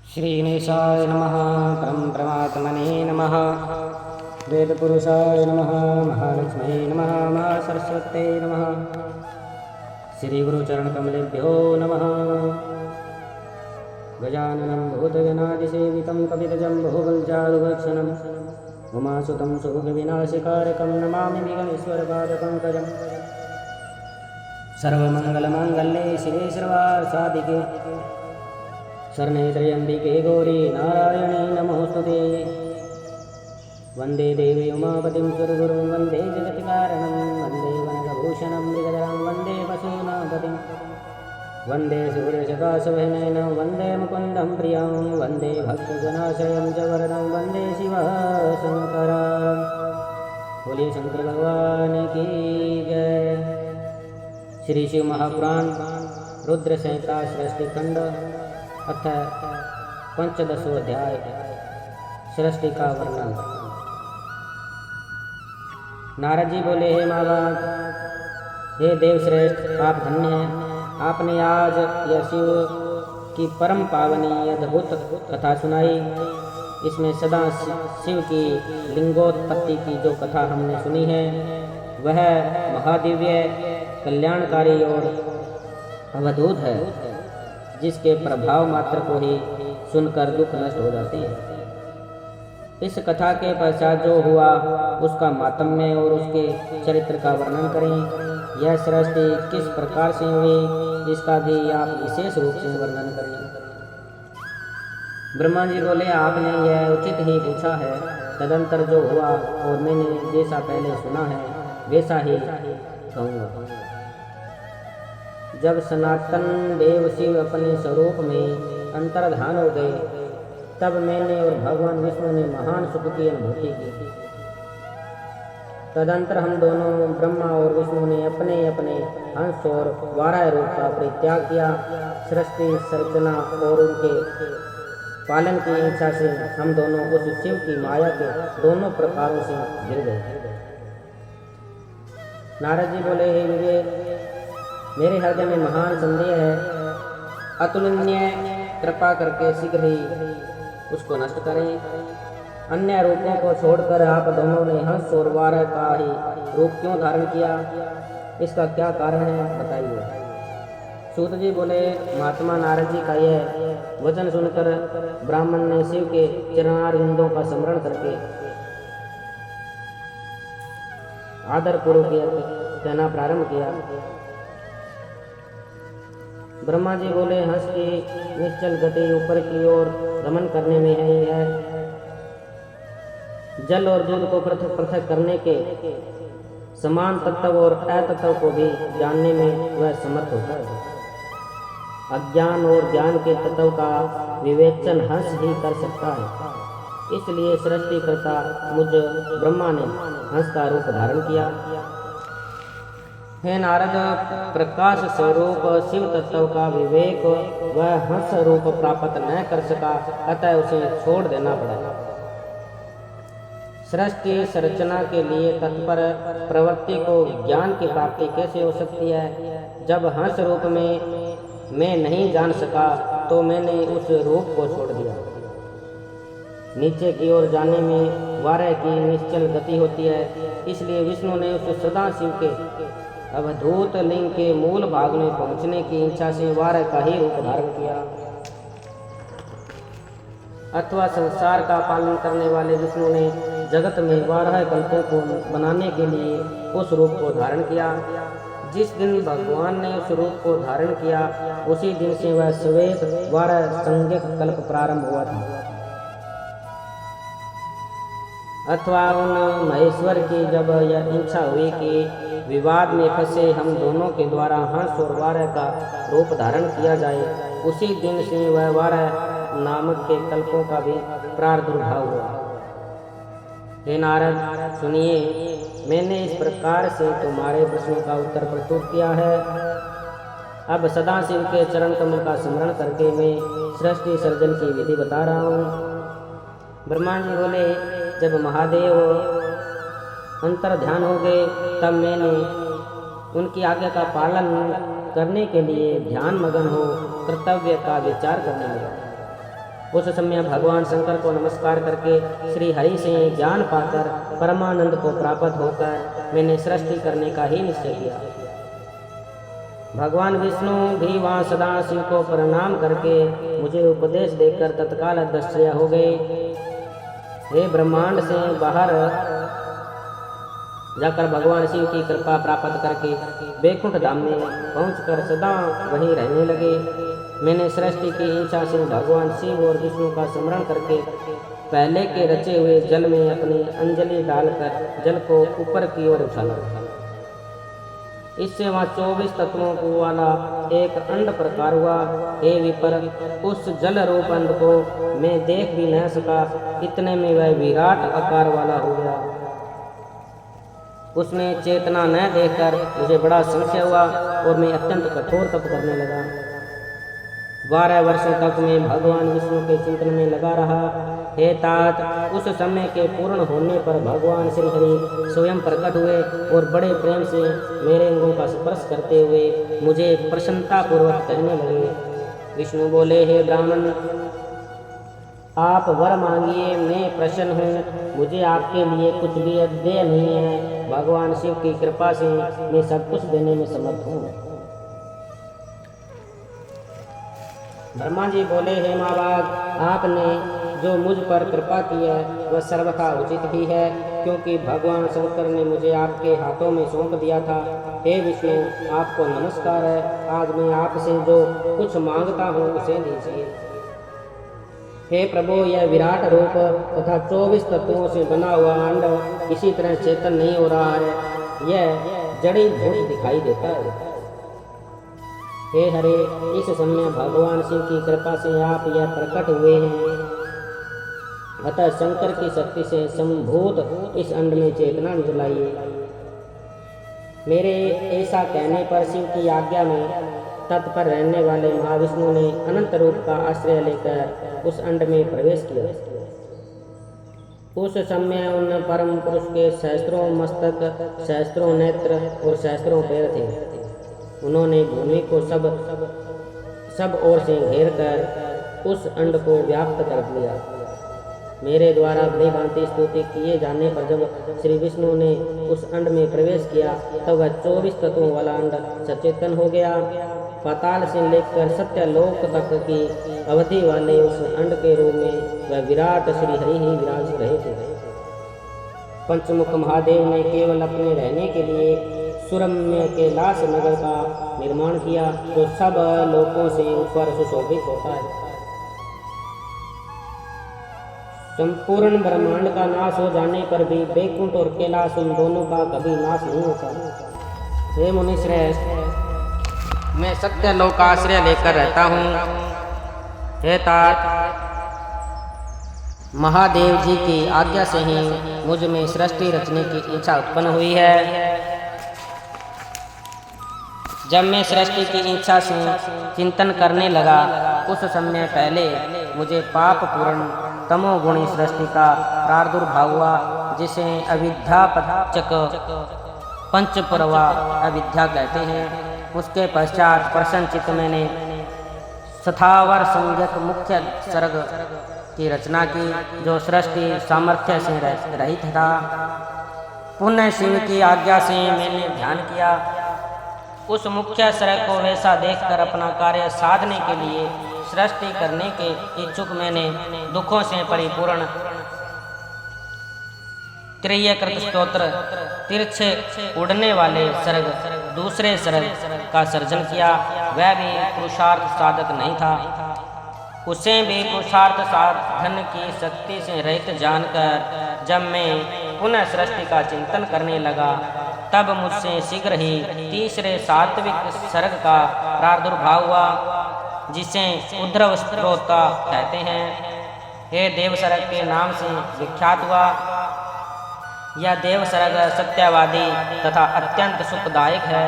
श्रीगणेशाय नमः। परमप्रमात्मने नमः। वेदपुरुषाय नमः। महालक्ष्म्यै नमः। महासरस्वत्यै नमः। श्रीगुरुचरणकमलेभ्यो नमः। गजाननं भूतगणादिसेवितं कपितजम्बुफलचारुभक्षणं उमासुतं शोकविनाशकारकं नमामि विघ्नेश्वरपादपङ्कजम्। सर्वमङ्गलमाङ्गल्ये शिवे सर्वार्थसाधिके शरणे त्र्यम्बिके गौरी नारायणी नमोऽस्तुते। वन्दे देवी उमापतिं सुरगुरुं वन्दे जगत्कारणं वन्दे वनकभूषणं मृगधरं वन्दे वसूनापतिं वन्दे सूर्यप्रकाशवहनयनं वन्दे मुकुन्दं प्रियं वन्दे भक्तजनाश्रयं च वरदं वन्दे शिवशङ्करं। बोलिए शंकर भगवान की जय। श्री शिव महापुराण रुद्र संहिता सृष्टिखंड अथ पंचदशो अध्याय सृष्टि का वर्णन। नारद जी बोले, हे महाभाग, हे देवश्रेष्ठ, आप धन्य हैं। आपने आज यह शिव की परम पावनी अद्भुत कथा सुनाई। इसमें सदा शिव की लिंगोत्पत्ति की जो कथा हमने सुनी है वह महादिव्य कल्याणकारी और अवधूत है, जिसके प्रभाव मात्र को ही सुनकर दुख नष्ट हो जाती है। इस कथा के पश्चात जो हुआ उसका मातम्य और उसके चरित्र का वर्णन करें। यह सृष्टि किस प्रकार से हुई इसका भी आप विशेष रूप से वर्णन करें। ब्रह्मा जी बोले, आपने यह उचित ही पूछा है। तदंतर जो हुआ और मैंने जैसा पहले सुना है वैसा ही कहूँगा। जब सनातन देव शिव अपने स्वरूप में अंतर्धान हो गए तब मैंने और भगवान विष्णु ने महान सुख की अनुभूति की। तदंतर हम दोनों ब्रह्मा और विष्णु ने अपने अपने हंस और वाराह रूप का परित्याग किया। सृष्टि संरचना और उनके पालन की इच्छा से हम दोनों उस शिव की माया के दोनों प्रकारों से गिर गए। नारद जी बोले, हे विवेक, मेरे हृदय में महान संदेह है। अतुलनीय कृपा करके शीघ्र ही उसको नष्ट करें। अन्य रूपों को छोड़कर आप दोनों ने हंस और वाराह का ही रूप क्यों धारण किया? इसका क्या कारण है, बताइए। सूत जी बोले, महात्मा नारद जी का यह वचन सुनकर ब्राह्मण ने शिव के चरणारविंदों का स्मरण करके आदर पूर्वक कहना प्रारंभ किया। ब्रह्मा जी बोले, हंस की निश्चल गति ऊपर की ओर गमन करने में है। यह जल और दूध को पृथक पृथक करने के समान तत्व और अतत्व को भी जानने में वह समर्थ होता है। अज्ञान और ज्ञान के तत्व का विवेचन हंस ही कर सकता है। इसलिए सृष्टिकर्ता मुझ ब्रह्मा ने हंस का रूप धारण किया। हे नारद, प्रकाश स्वरूप शिव तत्व का विवेक वह हंस रूप प्राप्त न कर सका, अतः उसे छोड़ देना पड़ा। सृष्टि संरचना के लिए तत्पर प्रवृत्ति को ज्ञान की प्राप्ति कैसे हो सकती है? जब हंस रूप में मैं नहीं जान सका तो मैंने उस रूप को छोड़ दिया। नीचे की ओर जाने में वाराह की निश्चल गति होती है, इसलिए विष्णु ने उस सदाशिव के अवधूत लिंग के मूल भाग में पहुंचने की इच्छा से वाराह का ही रूप धारण किया। अथवा संसार का पालन करने वाले विष्णु ने जगत में वाराह कल्पों को बनाने के लिए उस रूप को धारण किया। जिस दिन भगवान ने उस रूप को धारण किया उसी दिन से वह श्वेत वाराह संज्ञक कल्प प्रारंभ हुआ था। अथवा उन महेश्वर की जब यह इच्छा हुई कि विवाद में फंसे हम दोनों के द्वारा हंस और वाराह का रूप धारण किया जाए, उसी दिन से वह वाराह नामक के कल्पों का भी प्रादुर्भाव हुआ। हे नारद, सुनिए, मैंने इस प्रकार से तुम्हारे प्रश्नों का उत्तर प्रस्तुत किया है। अब सदाशिव के चरण कमल का स्मरण करके मैं सृष्टि सर्जन की विधि बता रहा हूँ। ब्रह्मा जी बोले, जब महादेव अंतर ध्यान हो गए तब मैंने उनकी आज्ञा का पालन करने के लिए ध्यान मगन हो कर्तव्य का विचार करने लगा। उस समय भगवान शंकर को नमस्कार करके श्री हरि से ज्ञान पाकर परमानंद को प्राप्त होकर मैंने सृष्टि करने का ही निश्चय किया। भगवान विष्णु भी वहाँ सदाशिव को प्रणाम करके मुझे उपदेश देकर तत्काल अदृश्य हो गए। हे ब्रह्मांड से बाहर जाकर भगवान शिव की कृपा प्राप्त करके वैकुंठ धाम में पहुंचकर सदा वहीं रहने लगे। मैंने सृष्टि की इच्छा से भगवान शिव और विष्णु का स्मरण करके पहले के रचे हुए जल में अपनी अंजलि डालकर जल को ऊपर की ओर उछाला। इससे वहाँ 24 तत्वों को वाला एक अंड प्रकार हुआ। हे विपर, उस जल रूप अंड को मैं देख भी न सका, इतने में वह विराट आकार वाला हो गया। उसमें चेतना न देखकर मुझे बड़ा संशय हुआ और मैं अत्यंत कठोर तप करने लगा। 12 वर्षों तक मैं भगवान विष्णु के चिंतन में लगा रहा। हे तात, उस समय के पूर्ण होने पर भगवान श्री हरि स्वयं प्रकट हुए और बड़े प्रेम से मेरे अंगों का स्पर्श करते हुए मुझे प्रसन्नता पूर्वक कहने लगे। विष्णु बोले, हे ब्राह्मण, आप वर मांगिए, मैं प्रसन्न हूँ। मुझे आपके लिए कुछ भी अध्यय नहीं है। भगवान शिव की कृपा से मैं सब कुछ देने में समर्थ हूँ। ब्रह्मा जी बोले, हे महाभाग, आपने जो मुझ पर कृपा की है वह सर्वथा उचित ही है, क्योंकि भगवान शंकर ने मुझे आपके हाथों में सौंप दिया था। हे विष्णु, आपको नमस्कार है। आज मैं आपसे जो कुछ मांगता हूँ उसे लीजिए। हे प्रभु, यह विराट रूप तथा 24 तत्वों से बना हुआ अंड किसी तरह चेतन नहीं हो रहा है, यह जड़ी भूत दिखाई देता है। हे हरे, इस समय भगवान शिव की कृपा से आप यह प्रकट हुए हैं, अतः शंकर की शक्ति से संभूत इस अंड में चेतना दिलाइए। मेरे ऐसा कहने पर शिव की आज्ञा में तत् पर रहने वाले महाविष्णु ने अनंत रूप का आश्रय लेकर उस अंड में प्रवेश किया। उस समय उन परम पुरुष के सहस्त्रों मस्तक, सहस्त्रों नेत्र और सहस्त्रों पैर थे। उन्होंने भूमि को सब ओर से घेर कर उस अंड को व्याप्त कर दिया। मेरे द्वारा भली भांति स्तुति किए जाने पर जब श्री विष्णु ने उस अंड में प्रवेश किया तब वह 24 तत्वों वाला अंड सचेतन हो गया। पाताल से लेकर सत्यलोक तक की अवधि वाले उस अंड के रूप में वह विराट श्री हरि ही विराज रहे थे। पंचमुख महादेव ने केवल अपने रहने के लिए सुरम्य कैलाश नगर का निर्माण किया, जो सब लोकों से ऊपर सुशोभित होता है। संपूर्ण ब्रह्मांड का नाश हो जाने पर भी वैकुंठ और कैलाश उन दोनों का कभी नाश नहीं होता। हे मुनि श्रेष्ठ, मैं सत्यलोक का आश्रय लेकर रहता हूँ। हे तात, महादेव जी की आज्ञा से ही मुझ में सृष्टि रचने की इच्छा उत्पन्न हुई है। जब मैं सृष्टि की इच्छा से चिंतन करने लगा उस समय पहले मुझे पाप पूर्ण तमोगुणी सृष्टि का प्रादुर्भाव हुआ, जिसे अविद्यापचक पंचप्रवा अविद्या कहते हैं। उसके पश्चात प्रसन्नचित्त मैंने स्थावर संज्ञक मुख्य सर्ग की रचना की, जो सृष्टि सामर्थ्य से रहित था। पुण्य शिव की आज्ञा से मैंने ध्यान किया। उस मुख्य सर्ग को वैसा देखकर अपना कार्य साधने के लिए सृष्टि करने के इच्छुक मैंने दुखों से परिपूर्ण त्रियकृत स्तोत्र तिरछे उड़ने वाले सर्ग दूसरे सर्ग का सर्जन किया। वह भी पुरुषार्थ साधक नहीं था। उसे भी पुरुषार्थ साधन की शक्ति से रहित जानकर जब मैं पुनः सृष्टि का चिंतन करने लगा तब मुझसे शीघ्र ही तीसरे सात्विक सर्ग का प्रादुर्भाव हुआ, जिसे उद्धव स्त्रोता कहते हैं। यह देव सर्ग के नाम से विख्यात हुआ। यह देव सर्ग सत्यवादी तथा अत्यंत सुखदायक है।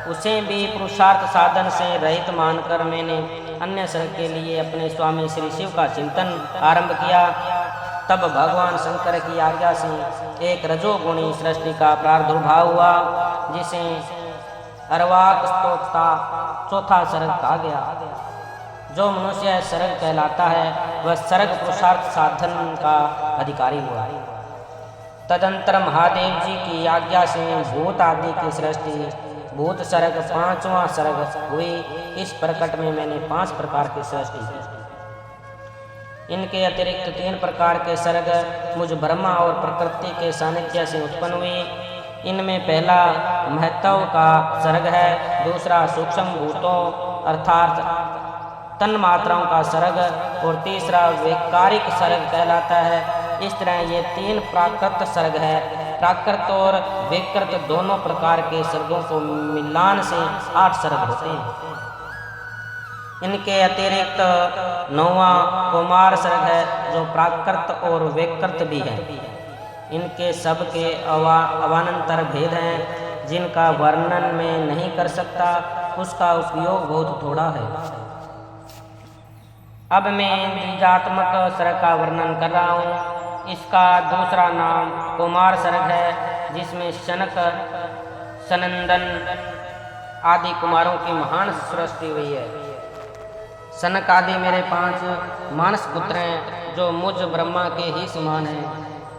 उसे भी पुरुषार्थ साधन से रहित मानकर मैंने अन्य सर्ग के लिए अपने स्वामी श्री शिव का चिंतन आरंभ किया। तब भगवान शंकर की आज्ञा से एक रजोगुणी सृष्टि का प्रादुर्भाव हुआ, जिसे अर्वाक स्तोत्र चौथा सर्ग कहा गया। जो मनुष्य सर्ग कहलाता है वह सर्ग पुरुषार्थ साधन का अधिकारी हुआ। तदंतर महादेव जी की आज्ञा से भूत आदि की सृष्टि भूत सर्ग 5वां सर्ग हुई। इस प्रकट में मैंने 5 प्रकार की सृष्टि की। इनके अतिरिक्त 3 प्रकार के सर्ग मुझ ब्रह्मा और प्रकृति के सानिध्य से उत्पन्न हुए। इनमें पहला महत्व का सर्ग है, दूसरा सूक्ष्म भूतों अर्थात तन मात्राओं का सर्ग और तीसरा वैकारिक सर्ग कहलाता है। इस तरह ये 3 प्राकृत सर्ग है। प्राकृत और विकृत दोनों प्रकार के सर्गों को मिलान से 8 सर्ग होते हैं। इनके अतिरिक्त 9वां कुमार सर्ग है जो प्राकृत और विकृत भी है। इनके सब के अवानंतर भेद हैं जिनका वर्णन मैं नहीं कर सकता, उसका उपयोग बहुत थोड़ा है। अब मैं बीजात्मक सर्ग का वर्णन कर रहा हूँ। इसका दूसरा नाम कुमार सर्ग है, जिसमें शनक सनंदन आदि कुमारों की महान सृष्टि हुई है। सनक आदि मेरे 5 मानस पुत्र हैं जो मुझ ब्रह्मा के ही समान हैं।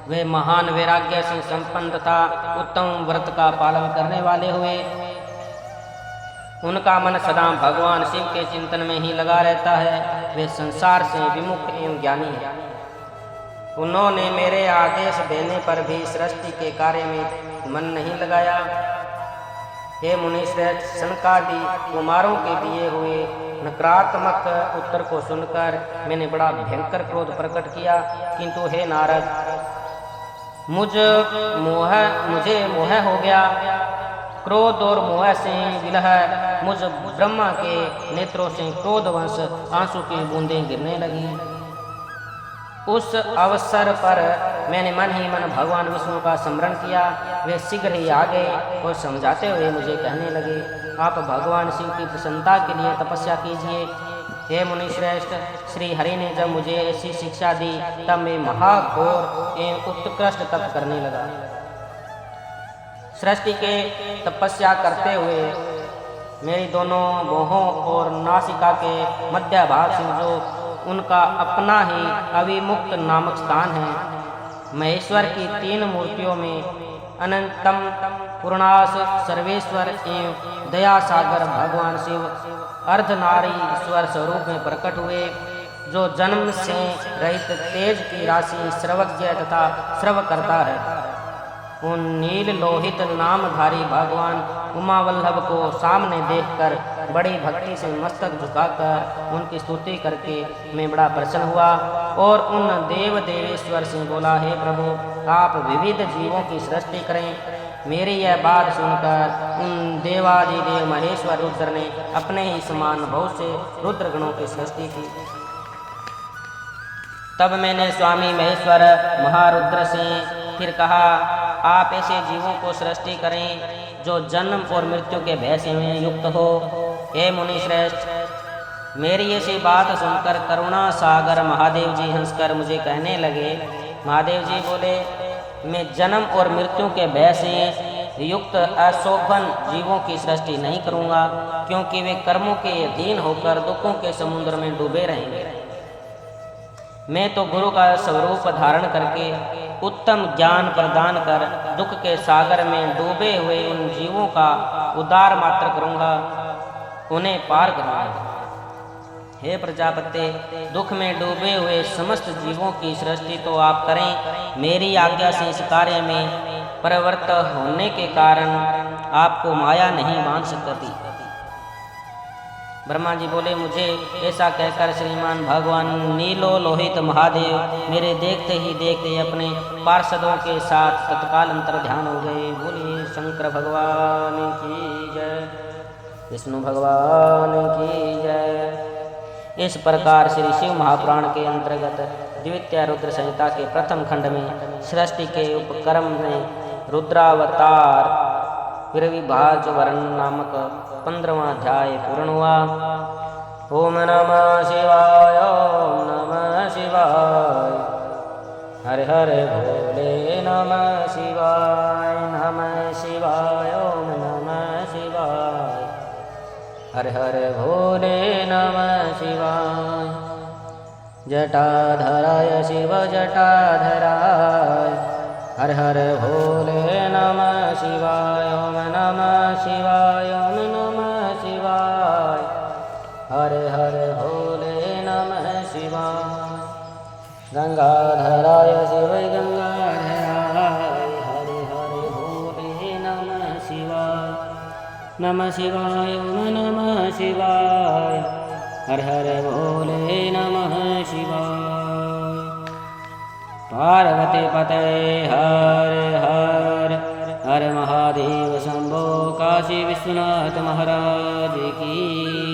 वे महान वैराग्य से संपन्न तथा उत्तम व्रत का पालन करने वाले हुए। उनका मन सदा भगवान शिव के चिंतन में ही लगा रहता है। वे संसार से विमुख एवं ज्ञानी हैं। उन्होंने मेरे आदेश देने पर भी सृष्टि के कार्य में मन नहीं लगाया। हे मुनिश्रेष्ठ, सनकादि कुमारों के दिए हुए नकारात्मक उत्तर को सुनकर मैंने बड़ा भयंकर क्रोध प्रकट किया, किंतु हे नारद, मुझे मोह हो गया। क्रोध और मोह से विलह मुझ ब्रह्मा के नेत्रों से क्रोधवश आंसू की बूंदें गिरने लगी। उस अवसर पर मैंने मन ही मन भगवान विष्णु का स्मरण किया। वे शीघ्र ही आ गए और समझाते हुए मुझे कहने लगे, आप भगवान शिव की प्रसन्नता के लिए तपस्या कीजिए। हे मुनिश्रेष्ठ, श्री हरि ने जब मुझे ऐसी शिक्षा दी तब मैं महाघोर एवं उत्कृष्ट तप करने लगा। सृष्टि के तपस्या करते हुए मेरी दोनों भौहों और नासिका के मध्य भाग से जो उनका अपना ही अविमुक्त नामक स्थान है, महेश्वर की 3 मूर्तियों में अनंतम पूर्णास सर्वेश्वर एवं दया सागर भगवान शिव अर्धनारी ईश्वर स्वरूप में प्रकट हुए, जो जन्म से रहित तेज की राशि सर्वज्ञ तथा सर्व करता है। उन नील लोहित नामधारी भगवान उमावल्लभ को सामने देखकर बड़ी भक्ति से मस्तक झुकाकर उनकी स्तुति करके मैं बड़ा प्रसन्न हुआ और उन देव देवेश्वर से बोला, हे प्रभु, आप विविध जीवों की सृष्टि करें। मेरी यह बात सुनकर उन देवादिदेव महेश्वर रुद्र ने अपने ही समान बहुत से रुद्रगणों की सृष्टि की। तब मैंने स्वामी महेश्वर महारुद्र से फिर कहा, आप ऐसे जीवों को सृष्टि करें जो जन्म और मृत्यु के भय से युक्त हो। हे मुनिश्रेष्ठ, मेरी ऐसी बात सुनकर करुणा सागर महादेव जी हंसकर मुझे कहने लगे। महादेव जी बोले, मैं जन्म और मृत्यु के भय से युक्त अशोभन जीवों की सृष्टि नहीं करूँगा, क्योंकि वे कर्मों के अधीन होकर दुखों के समुद्र में डूबे रहेंगे। मैं तो गुरु का स्वरूप धारण करके उत्तम ज्ञान प्रदान कर दुख के सागर में डूबे हुए उन जीवों का उद्धार मात्र करूँगा, उन्हें पार करूँगा। हे प्रजापते, दुख में डूबे हुए समस्त जीवों की सृष्टि तो आप करें। मेरी आज्ञा से इस कार्य में प्रवृत्त होने के कारण आपको माया नहीं बांध सकती। ब्रह्मा जी बोले, मुझे ऐसा कहकर श्रीमान भगवान नीलो लोहित महादेव मेरे देखते ही देखते अपने पार्षदों के साथ तत्काल अंतर ध्यान हो गए। बोलिए शंकर भगवान की जय, विष्णु भगवान की जय। इस प्रकार श्री शिव महापुराण के अंतर्गत द्वितीय रुद्र संहिता के प्रथम खंड में सृष्टि के उपक्रम में रुद्रावतार विभाज वर्ण नामक 15वां अध्याय पूर्ण हुआ। ओम नमः शिवाय, ओम नमः शिवाय, हरे हरे भोले नमः शिवाय, नमः शिवाय, ओम नमः शिवाय, हर हर भोले नमः शिवाय। जटाधराय शिव जटाधराय। हर हर भोले नमः शिवाय। ओम नमः शिवाय ओम नमः शिवाय। हर हर भोले नमः शिवाय। गंगाधराय शिव गंगाधराय। हर हर भोले नमः शिवाय। नमः शिवाय ओम नमः शिवाय। हर हर भोले नमः शिवाय। पार्वती पते हर हर। हर महादेव शंभो काशी विश्वनाथ महाराज की।